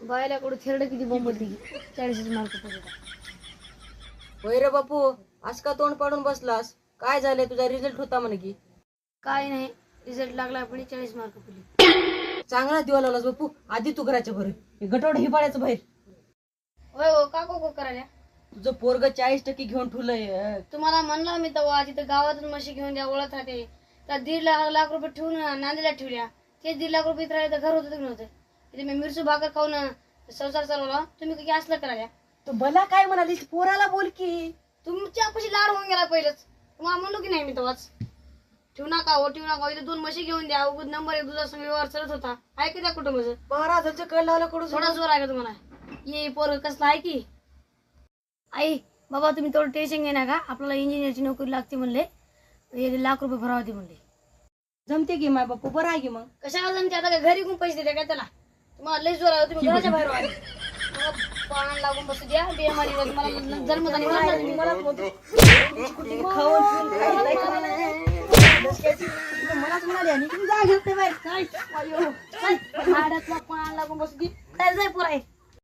बायला कुठं थेरड किती बोंबलती 40 मार्क पडले. होय रे बापू, आज का तोंड पाडून बसलास? काय झालंय? तुझा रिझल्ट होता म्हणे की. काय नाही, रिझल्ट लागला पण 40 मार्क पडले. चांगला दिवा लावलास बापू. आधी तू घराच्या बरं, हे गटोड ही पाडायचं बाहेर. होय हो, का को करायला? तुझं पोरग 40% घेऊन ठेवलंय. तुम्हाला म्हणलं मी तेव्हा तिथं गावातून म्हशी घेऊन द्या, ओळख राहते. त्या 1.5 लाख रुपये ठेवून नांदेला ठेवल्या. ते 1.5 लाख रुपये राहिले तर घर होतं की नव्हतं? तिथे मी मिरची भाकर खाऊन संसार चालवला. तुम्ही काही असलं करायला? तू मला काय म्हणालीस? पोराला बोल की. तुमच्या पशी लाड होऊन गेला पहिलंच. तुम्हाला म्हणलो की नाही मी तेव्हाच, ठेवू नका हो, ठेवू नका. इथे 2 म्हशी घेऊन द्या. उगत नंबर 1 दुधाचा व्यवहार चालत होता. आहे की त्या कुटुंबाचं? 12,000 कळ लावला कडून. थोडा जोर आहे का तुम्हाला? ये पोर कसला आहे की? आई बाबा तुम्ही थोडं टेन्शन घे ना का, आपल्याला इंजिनियरची नोकरी लागते म्हणले, 1 लाख रुपये भरावते म्हणले. जमते की माय बापू, बरं आहे की. मग कशाला जमते आता? काय घरी कोण पैसे देते काय त्याला? तुम्हाला लय जोर आहे, तुम्ही घराच्या बाहेर आले. पाण्याला लागून बसू द्या. बेमारी मला जन्म झाली मला मलाच म्हणाले आणि तुम्ही जा घेत नाही बाहेर. पाण्याला लागून बसू दे. जाय पोर आहे.